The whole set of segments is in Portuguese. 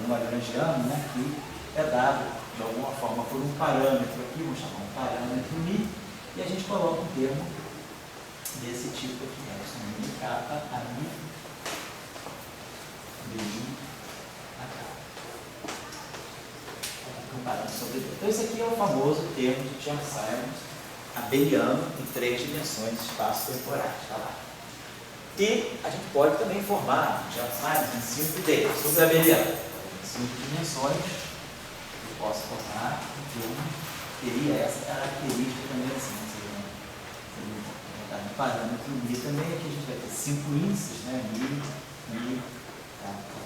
lagrangiano, né, que é dado de alguma forma por um parâmetro aqui, vamos chamar um parâmetro μ, e a gente coloca um termo desse tipo aqui, μ kappa a μ dμ a kappa. Comparando sobre ele. Então, esse aqui é o famoso termo de Chern-Simons abeliano em 3 dimensões espaço-temporais. Tá lá. E a gente pode também formar Chern-Simons em 5D, subabeliano. Em 5 dimensões, eu posso formar um termo que teria essa característica também assim. Se eu botar no parâmetro μ também, aqui a gente vai ter 5 índices, né? μ, kappa,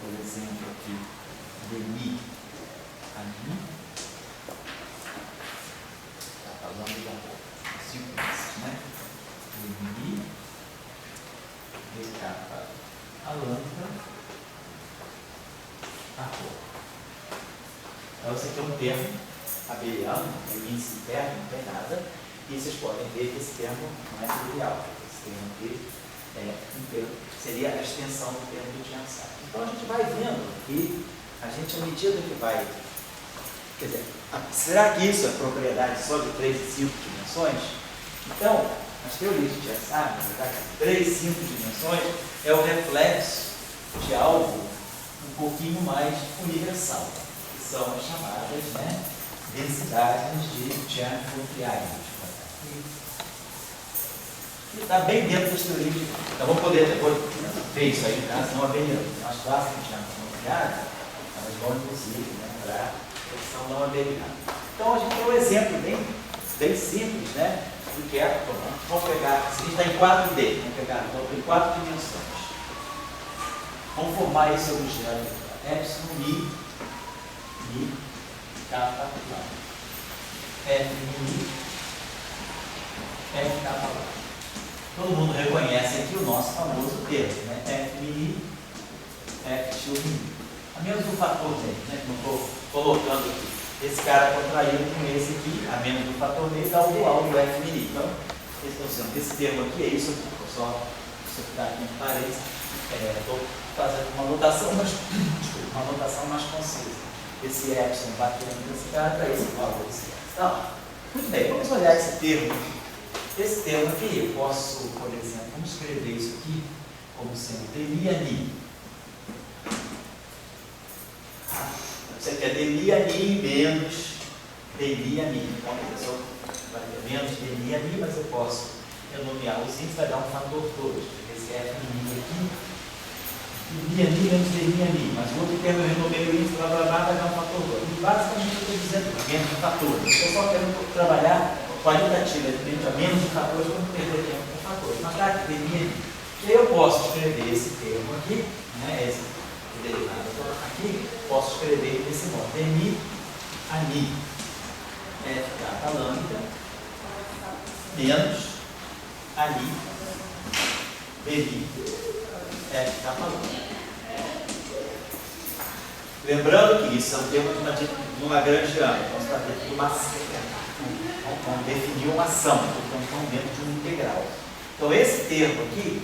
por exemplo, aqui, dμ a μ, está falando de 5 índices, né? dμ, d kappa a lambda, a rho. Então, esse aqui é um termo abeliano, não tem índice interno, não tem nada, e vocês podem ver que esse termo não é trivial. Esse termo aqui seria a extensão do termo de Chern-Simons. Então, a gente vai vendo que a gente, à medida que vai... Quer dizer, será que isso é propriedade só de 3 e 5 dimensões? Então, as teorias de Chern-Simons, 3 e 5 dimensões, é o reflexo de algo um pouquinho mais universal, que são as chamadas, né, densidades de Chern-Fontrier. E está bem dentro das teorias de... Então, vamos poder depois ver isso aí em casa, não abeliano. As classes de Chern-Fontrier, elas vão, inclusive, lembrar que são não abelianas. Então, a gente tem um exemplo bem simples, né, do que é... Vamos pegar, se a gente está em 4D, vamos pegar, então, em 4 dimensões. Vamos formar esse objeto, epsilon, μ, kappa, f, μ, f, kappa. Todo mundo reconhece aqui o nosso famoso termo, né? F μ, F tio μ. A menos do fator D, né? Que não estou colocando aqui. Esse cara contraído com esse aqui, a menos do fator D, dá o igual do F μ. Então, esse termo aqui é isso aqui. Vou só ficar aqui em parênteses. Estou fazendo uma notação, uma notação mais concisa. Esse epsilon batendo nesse cara para esse valor desse epsilon. Então, muito bem, vamos olhar esse termo aqui. Esse termo aqui, eu posso, por exemplo, vamos escrever isso aqui como sendo dμ a μ. Você quer dμ a μ menos dμ a μ. Então, a pessoa vai ter menos dμ a mim, mas eu posso renomear os índices, vai dar um fator 2. Esse f μ aqui, dμ a mim menos dμ a mim, mas o outro termo eu renomeio o índice, blá blá blá, vai dar um fator 2. E basicamente eu estou dizendo menos um fator. Eu só quero trabalhar qualitativa, a menos de fatores, para não perder tempo com fatores. Mas dá aqui dμ a mim. E aí eu posso escrever esse termo aqui, né, esse derivado aqui, posso escrever desse modo, dμ a μ f kappa lambda menos a μ dμ f kappa lambda. Lembrando que isso é um termo de uma lagrangiana, vamos fazer aqui uma vamos definir uma ação, porque estamos dentro de um integral. Então esse termo aqui,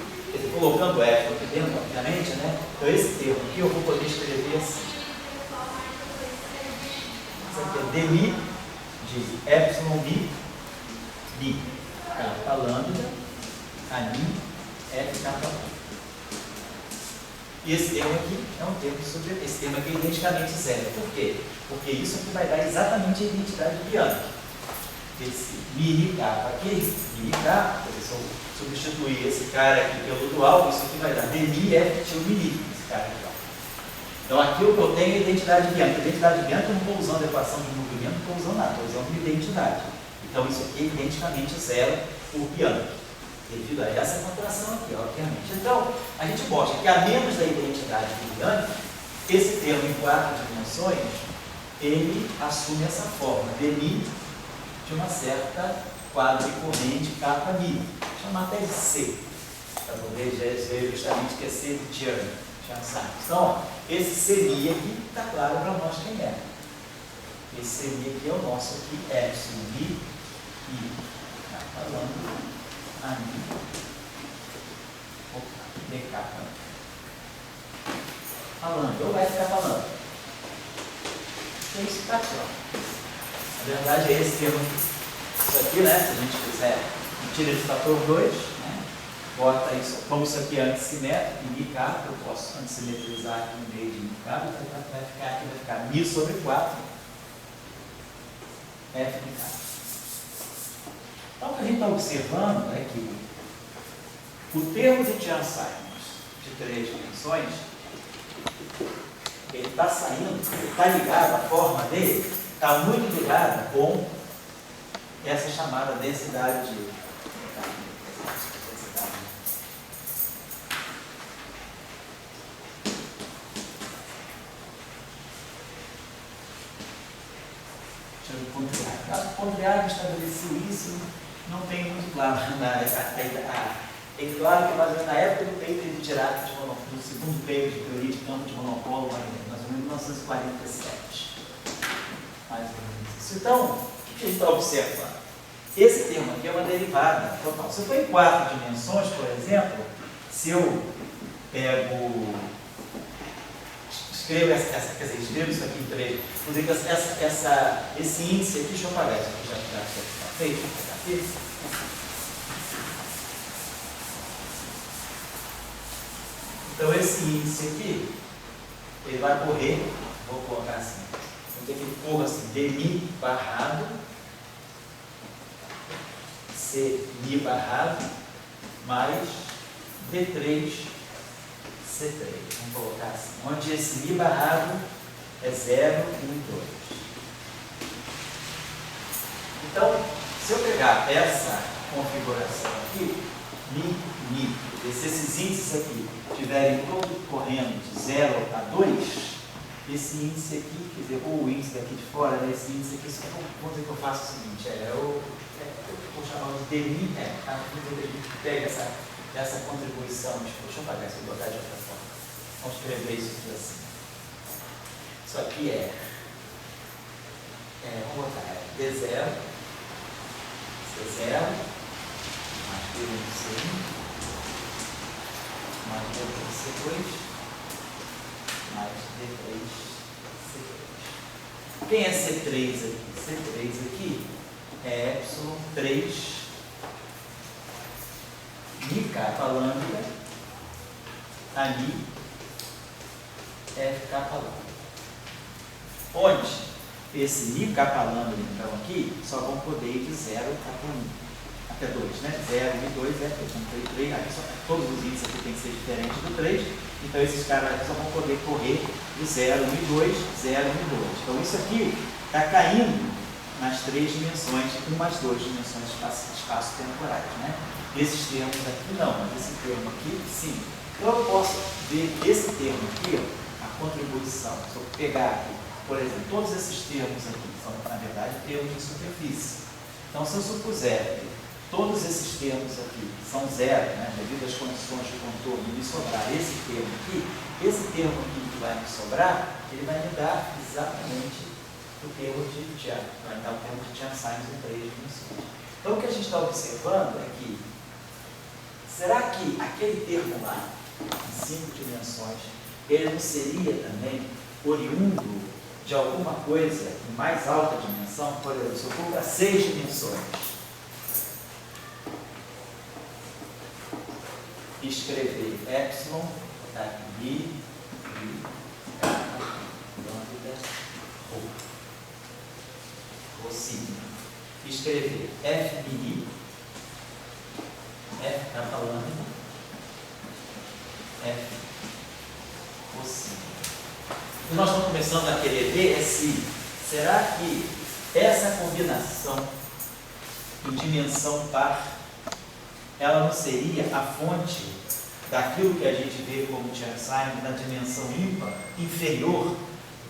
colocando f aqui dentro, obviamente, né? Então esse termo aqui eu vou poder escrever assim. Isso aqui é dμ de epsilon μ kappa lambda a μ f kappa lambda. E esse termo aqui é um termo sobre esse termo aqui é identicamente zero. Por quê? Porque isso aqui vai dar exatamente a identidade biânica. Esse mini kappa aqui, mini kappa, se eu substituir esse cara aqui pelo dual, isso aqui vai dar dμ f tio mini, esse cara aqui. Então aqui o que eu tenho é a identidade biânica. A identidade biânica eu não estou usando a equação de movimento, não estou usando nada, estou usando uma identidade. Então isso aqui é identicamente zero por biânica, devido a essa contração aqui, obviamente. Então, a gente mostra que a menos da identidade biânica, esse termo em 4 dimensões, ele assume essa forma, dμ de uma certa quadricorrente kappa μ. Vou chamar até de C, para poder dizer justamente que é C de Chern-Simons. Então, ó, esse CMI aqui está claro para nós quem é. Esse CMI aqui é o nosso aqui, epsilon μ e kappa lambda a μ d kappa. falando, ou vai ficar falando. Então isso está aqui, ó. Na verdade é esse termo aqui. Isso aqui, né, se a gente quiser, tira esse fator 2, né, bota isso, como isso aqui é antissimétrico, indicar, eu posso antissimetrizar aqui no meio de indicar, vai ficar mi sobre 4, f de k. Então o que a gente está observando é que o termo de Chern-Simons de 3 dimensões, ele está saindo, ele está ligado, a forma dele está muito ligada com essa chamada densidade de... Deixa eu pontuar. O Pondriag estabeleceu isso, não tem muito claro. É claro que mais ou menos na época do paper de Dirac de monopolo, do segundo paper de teoria de campo de monopolo, mais ou menos 1947. Mais ou menos isso. Então, o que a gente está observando? Esse termo aqui é uma derivada total. Se eu for em 4 dimensões, por exemplo, se eu pego, escrevo isso aqui em 3, vou dizer que esse índice aqui, deixa eu apagar isso aqui, já está feito, está feito. Então esse índice aqui, ele vai correr, vou colocar assim, vou ter que ele corra assim, dmi barrado, cmi barrado, mais d3, c3. Vamos colocar assim, onde esse mi barrado é 0, 1 e 2. Então, se eu pegar essa configuração aqui, mi, se esses índices aqui estiverem todos correndo de 0 a 2, esse índice aqui, quer dizer, ou o índice daqui de fora, né, esse índice aqui, vamos dizer que eu faço o seguinte, eu vou chamar de dmi, tá? Vamos dizer que a gente pega essa contribuição, deixa eu apagar isso, vou botar de outra forma. Vamos escrever isso aqui assim. Isso aqui vamos botar, D0, C0, mais D1, C1, mais D2, C2, mais D3, C3. Quem é C3 aqui? C3 aqui é ε3 mi capa lambda ali f capa lambda. Onde esse mi capa lambda, então, aqui, só vão poder ir de 0 até 2, né? 0 e 2 é 3, aqui só, todos os índices aqui tem que ser diferentes do 3, então esses caras aqui só vão poder correr de 0, 1 e 2, 0, 1 e 2. Então isso aqui está caindo nas 3 dimensões, 1 mais 2 dimensões espaço-temporais, né? Esses termos aqui não, mas esse termo aqui, sim. Então eu posso ver esse termo aqui, ó, a contribuição, se eu pegar aqui, por exemplo, todos esses termos aqui são, na verdade, termos de superfície. Então, se eu supuser que todos esses termos aqui são zero, né, devido às condições de contorno, e me sobrar esse termo aqui que vai me sobrar, ele vai me dar exatamente o termo de Chern, vai me dar o termo de Chern-Simons em 3 dimensões. Então, o que a gente está observando é que, será que aquele termo lá, em 5 dimensões, ele não seria também oriundo de alguma coisa em mais alta dimensão? Por exemplo, se eu for para 6 dimensões, escrever epsilon, tá aqui, mi, kappa, lambda, rho, cossino. Escrever f mi, f kappa lambda, f cossino. O que nós estamos começando a querer ver é se, será que essa combinação em dimensão par, ela não seria a fonte daquilo que a gente vê como Chern-Simons na dimensão ímpar, inferior?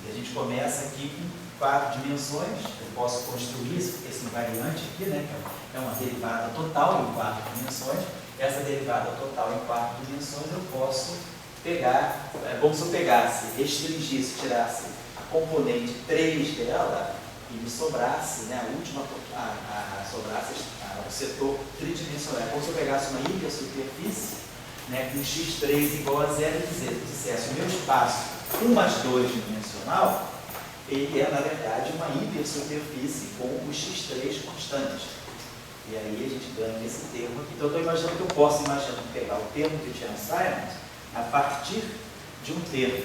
E a gente começa aqui com 4 dimensões, eu posso construir isso, porque esse invariante aqui, né, que é uma derivada total em 4 dimensões, essa derivada total em 4 dimensões eu posso pegar, como se eu pegasse, restringisse, tirasse a componente 3 dela e me sobrasse, né, a última, sobrasse o setor tridimensional. É como se eu pegasse uma hipersuperfície, né, com x3 igual a 0 e dissesse o meu espaço 1 mais 2 dimensional, ele é, na verdade, uma hipersuperfície com o x3 constante. E aí a gente ganha esse termo aqui. Então, eu estou imaginando que eu posso pegar o termo de Chern-Simons a partir de um termo,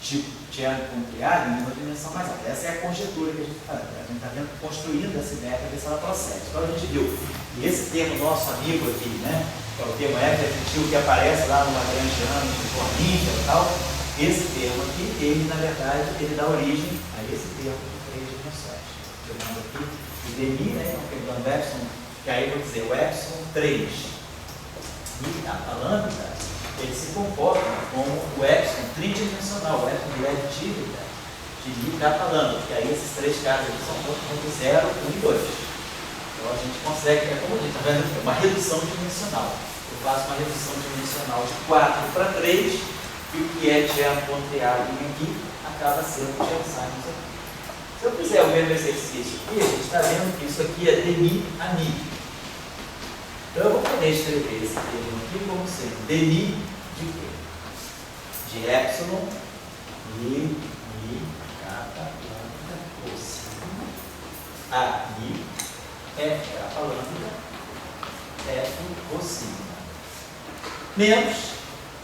tipo Chern-Poincaré em uma dimensão mais alta. Essa é a conjetura que a gente está fazendo. A gente está construindo essa ideia para ver se ela procede. Então, a gente viu que esse termo nosso amigo aqui, né, que é o termo F, que aparece lá no Lagrangiano, no Corníntia e tal, esse termo aqui, ele, na verdade, ele dá origem a esse termo de 3 dimensões. Chamando aqui o dmi, né, pegando o epsilon, que aí eu vou dizer o epsilon 3. E a lambda, ele se comporta como o epsilon tridimensional, o epsilon relatividade de μ kappa lambda, porque aí esses 3 casos aqui são pontos 0, 1 e 2. Então a gente consegue, é como a gente está vendo, uma redução dimensional. Eu faço uma redução dimensional de 4 para 3, e o que é Chern-Poincaré aqui acaba sendo Chern-Simons aqui. Se eu fizer o mesmo exercício aqui, a gente está vendo que isso aqui é dmi a mi. Então eu vou poder escrever esse termo aqui como sendo dmi de quê? De epsilon mi kappa lambda cosseno a mi f kappa lambda f cosseno menos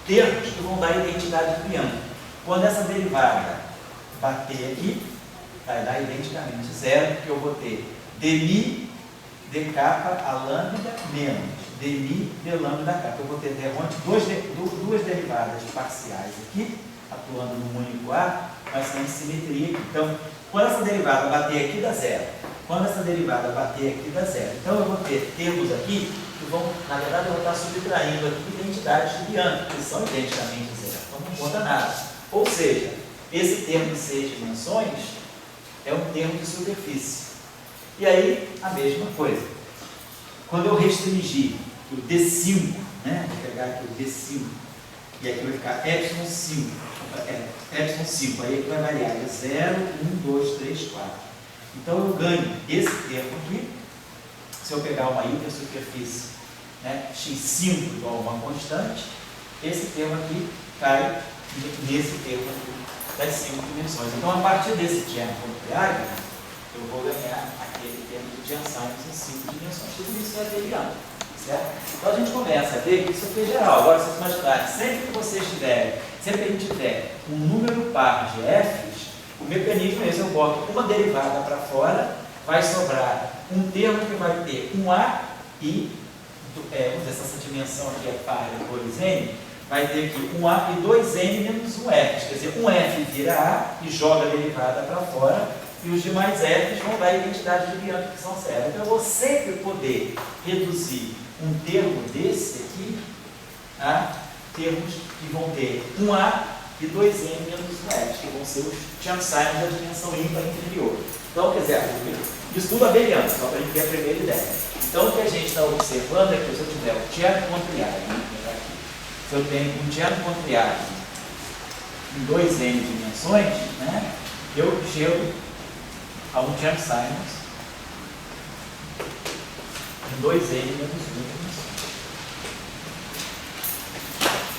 termos que vão dar identidade do Young. Quando essa derivada bater aqui, vai dar identicamente zero, porque eu vou ter dmi de kappa a lambda menos dmi de lambda kappa. Eu vou ter duas derivadas parciais aqui, atuando num único A, mas sem simetria aqui. Então, quando essa derivada bater aqui, dá zero. Quando essa derivada bater aqui, dá zero. Então, eu vou ter termos aqui que vão, na verdade, eu vou estar subtraindo aqui identidades de Young, que são identicamente zero. Então, não conta nada. Ou seja, esse termo de 6 dimensões é um termo de superfície. E aí, a mesma coisa. Quando eu restringir o D5, né? Vou pegar aqui o D5, e aqui vai ficar epsilon 5. Epsilon 5, aí vai variar de 0, 1, 2, 3, 4. Então eu ganho esse termo aqui, se eu pegar uma hipersuperfície, né, x5 igual a uma constante, esse termo aqui cai nesse termo aqui das 5 dimensões. Então, a partir desse Chern-Poincaré, eu vou ganhar aquele termo de Chern-Simons em 5 dimensões. Tudo isso é abeliano, certo? Então, a gente começa a ver que isso aqui é geral. Agora, vocês imaginarem, sempre que vocês tiverem, sempre que a gente tiver um número par de F's, o mecanismo é esse: eu boto uma derivada para fora, vai sobrar um termo que vai ter um A e, vamos dizer, essa dimensão aqui é par de cores N, vai ter aqui um A e 2N menos um F. Quer dizer, um F vira A e joga a derivada para fora, e os demais F's vão dar a identidade de Bianchi, que são zero. Então, eu vou sempre poder reduzir um termo desse aqui a termos que vão ter um A e 2N menos um F, que vão ser os Chern-Simons da dimensão ímpar inferior. Então, quer dizer, isso tudo abeliano, só para a gente ter a primeira ideia. Então, o que a gente está observando é que se eu tiver o Chern-Poincaré, se eu tenho um Chern-Poincaré em 2N dimensões, né, eu chego a um Chern-Simons em 2N menos 1 dimensões.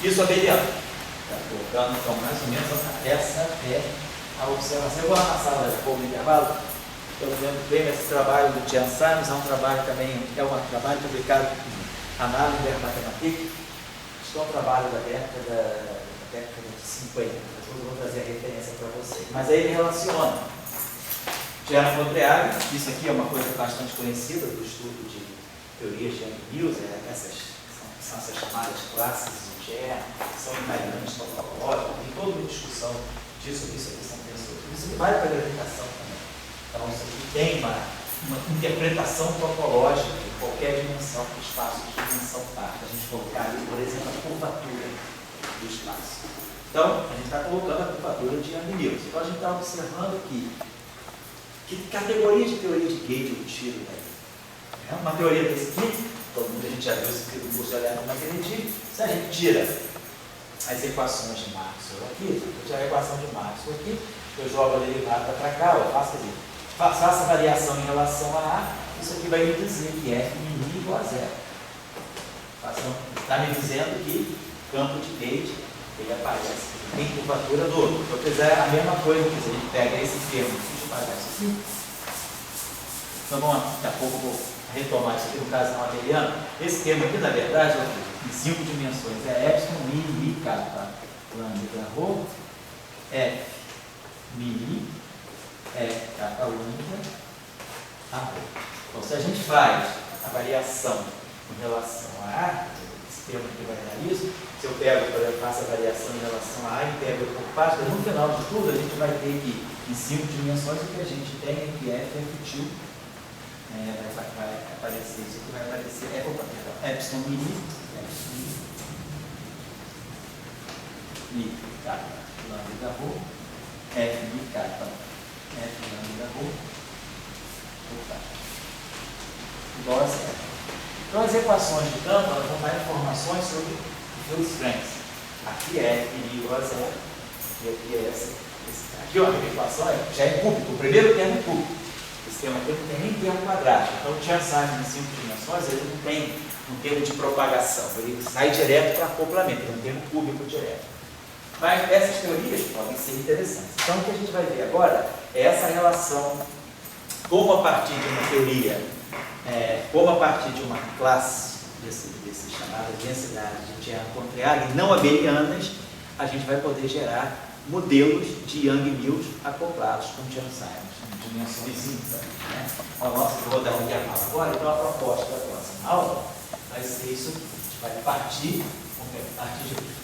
Isso é abeliano. Está colocando, então, mais ou menos, essa é a observação. Eu vou lá na sala de fogo de intervalo. Estou vendo bem esse trabalho do Chern-Simons, é um trabalho também, é um trabalho publicado em Análise der Mathematik. Acho que é um trabalho da década de 50. Depois eu vou trazer a referência para vocês. Mas aí ele relaciona Chern-Poincaré, isso aqui é uma coisa bastante conhecida do estudo de teorias de Young-Mills, são essas chamadas classes de Chern, que são invariantes topológicas, tem toda uma discussão disso, isso aqui são pessoas. Isso aqui vale para a gravitação também. Então, isso aqui tem uma interpretação topológica em qualquer dimensão do espaço de dimensão par. A gente colocar ali, por exemplo, a curvatura do espaço. Então, a gente está colocando a curvatura de Young-Mills. Então, a gente está observando aqui que categoria de teoria de gauge eu tiro daí. Uma teoria desse aqui, todo mundo, a gente já viu isso no curso de eletromagnetismo. Se a gente tira as equações de Maxwell aqui, eu tiro a equação de Maxwell aqui, eu jogo a derivada para cá, eu faço a variação em relação a A, isso aqui vai me dizer que F min igual a zero. Está me dizendo que campo de gauge ele aparece, tem curvatura do outro. Se eu fizer a mesma coisa, quer dizer, a gente pega esse termo, deixa eu pagar isso assim. Então vamos, daqui a pouco eu vou retomar isso aqui no caso materiano. Esse termo aqui, na verdade, em 5 dimensões, é epsilon, mi, kappa, lambda, rho, f, mi, kappa, lambda, a rho. Então, se a gente faz a variação em relação a esse termo aqui vai dar isso, se eu pego, por exemplo, faço a variação em relação a e pego por parte, no final de tudo, a gente vai ter que, em 5 dimensões, o que a gente tem é que f é futil. Vai aparecer, isso aqui vai aparecer, epsilon mi, kappa, lambda, rho, f mi, kappa, f lambda, rho, igual a zero. Então, as equações de campo, elas vão dar informações sobre o field strength. Aqui é f mi igual a zero, e aqui é essa. Aqui, ó, a equação já é cúbico, o primeiro termo é cúbico. Esse termo aqui não tem nem termo quadrático. Então, o Chern-Simons em 5 dimensões, ele não tem um termo de propagação. Ele sai direto para acoplamento, ele é um termo cúbico direto. Mas essas teorias podem ser interessantes. Então, o que a gente vai ver agora é essa relação, como a partir de uma teoria, como a partir de uma classe desse chamada densidade de Chern-Pontryagin não abelianas, a gente vai poder gerar modelos de Yang-Mills acoplados com Chern-Simons. Dimensões íntimas, né? Nossa, eu vou dar um diagrama agora, então a proposta da próxima aula vai ser isso aqui. A gente vai partir de...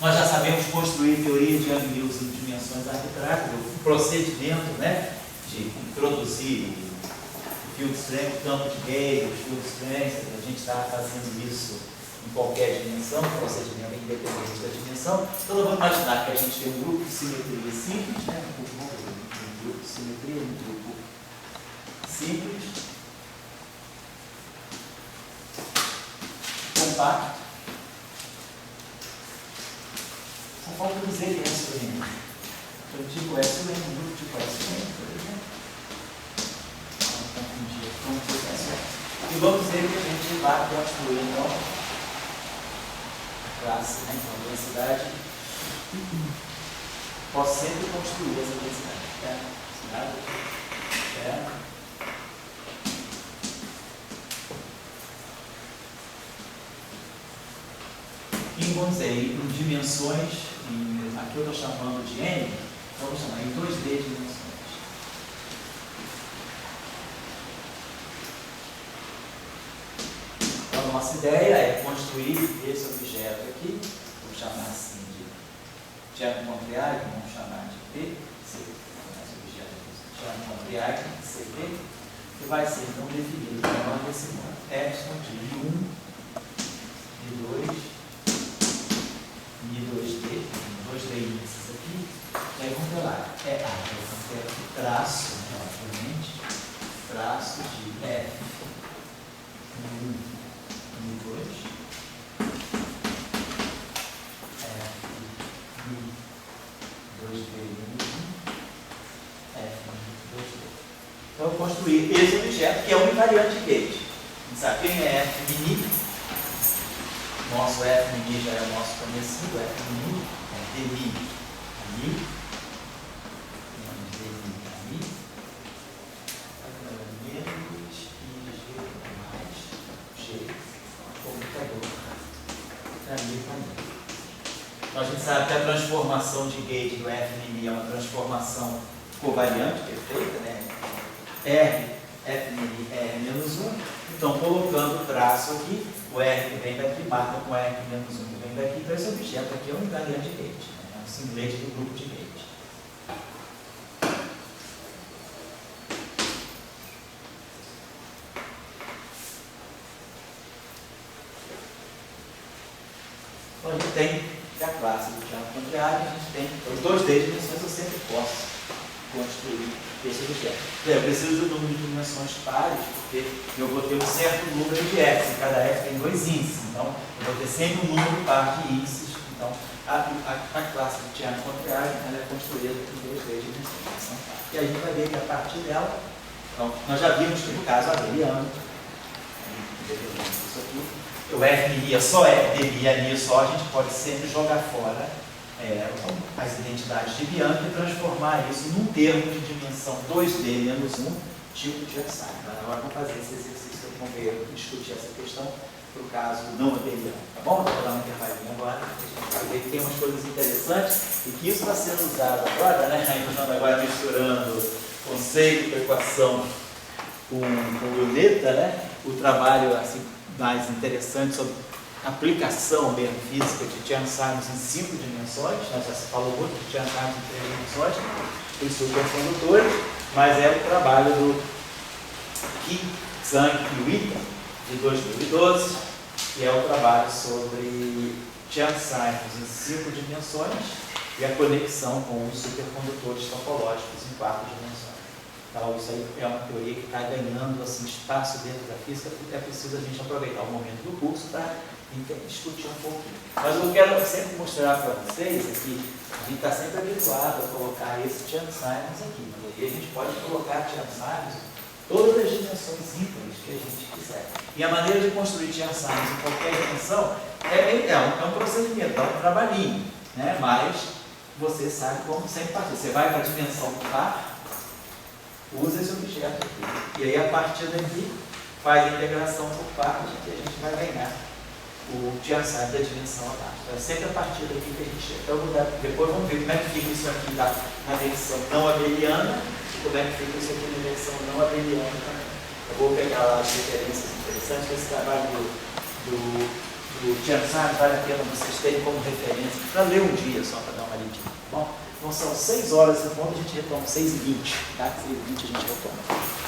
Nós já sabemos construir teoria de Yang-Mills em dimensões arbitrárias, o procedimento, né, de introduzir o field strength, o campo de Gauge, o field strength, a gente está fazendo isso em qualquer dimensão, o procedimento é independente da dimensão. Então, vamos imaginar que a gente tem um grupo de simetria simples, né? Um grupo de simetria, um grupo simples, compacto. Só falta dizer que é SUN. Então, tipo SUN, um grupo tipo SUN, por exemplo. Vamos confundir com tipo SUN. E vamos dizer que a gente vai construir, então, a classe, né? Então, a densidade. Posso sempre construir essa densidade. Certo? Vamos dizer, em dimensões, aqui eu estou chamando de N, então vamos chamar em 2D dimensões. Então, a nossa ideia é construir esse objeto aqui, vou chamar assim de Chern-Pontryagin, vamos chamar de P, esse objeto aqui, Chern-Pontryagin, CP, que vai ser então definido por desse modo, epsilon de I1, I2, e 2D, 2D índices aqui, e aí vamos ver lá, vamos ter aqui traço, obviamente, traço de F, I1, I2, F, I, 2D, I1, F, I, 2D. Então, eu construí esse objeto, que é um invariante de Gauge. A gente sabe quem é F, I, nosso F mini já é o nosso conhecido, F mini é dmi ali, dmi ali, menos e g mais g, computador, ali também. Então a gente sabe que a transformação de Gauge do F mini é uma transformação covariante perfeita, né? R, F mini é menos 1, então colocando o traço aqui, o R que vem daqui marca com R menos 1 que vem daqui, então esse objeto aqui é um invariante de Gauge, né? É um singlete do grupo de Gauge. Então a gente tem a classe do Chern-Pontryagin, a gente tem os 2D dimensões, eu sempre posso construir esse objeto. Eu preciso do número de dimensões pares, porque eu vou ter um certo número de F, e cada F tem 2 índices, então eu vou ter sempre um número par de índices. Então a classe do Chern-Pontryagin ela é construída em 2D dimensões. E a gente vai ver que a partir dela, então, nós já vimos que no caso abeliano, isso aqui, o F mini só é dmi ali só, a gente pode sempre jogar fora as identidades de Bianchi e transformar isso num termo de dimensão 2D menos 1, tipo de Einstein. Agora vamos fazer esse exercício, vamos ver, discutir essa questão para o caso não abeliano, tá bom? Vou dar uma intervalinha agora, a gente vai ver que tem umas coisas interessantes e que isso está sendo usado agora, né? Então, agora misturando conceito da equação com Violeta, né? O trabalho assim, mais interessante sobre aplicação mesmo física de Chern-Simons em 5 dimensões, né? Já se falou muito de Chern-Simons em 3 dimensões, os supercondutores, mas é o trabalho do Qi, Zhang e Witten, de 2012, que é o trabalho sobre Chern-Simons em 5 dimensões e a conexão com os supercondutores topológicos em 4 dimensões. Então, isso aí é uma teoria que está ganhando assim, espaço dentro da física, é preciso a gente aproveitar o momento do curso para discutir um pouquinho. Mas eu quero sempre mostrar para vocês é que a gente está sempre habituado a colocar esse Chern-Simons aqui, mas aí a gente pode colocar Chern-Simons em todas as dimensões ímpares que a gente quiser. E a maneira de construir Chern-Simons em qualquer dimensão é um procedimento, é um trabalhinho, né? Mas você sabe como sempre partir. Você vai para a dimensão do par, usa esse objeto aqui. E aí, a partir daqui, faz a integração por parte que a gente vai ganhar o Chern-Simons da dimensão abaixo. Então, é sempre a partir daqui que a gente chega. Então, depois vamos ver como é que fica isso aqui na versão não abeliana e como é que fica isso aqui na versão não abeliana também. Eu vou pegar lá as referências interessantes. Esse trabalho do Chern-Simons vale a pena vocês terem como referência para ler um dia só, para dar uma lidinha. Bom, então são 6 horas e ponto, a gente retoma 6h20, tá? 6h20 a gente retoma.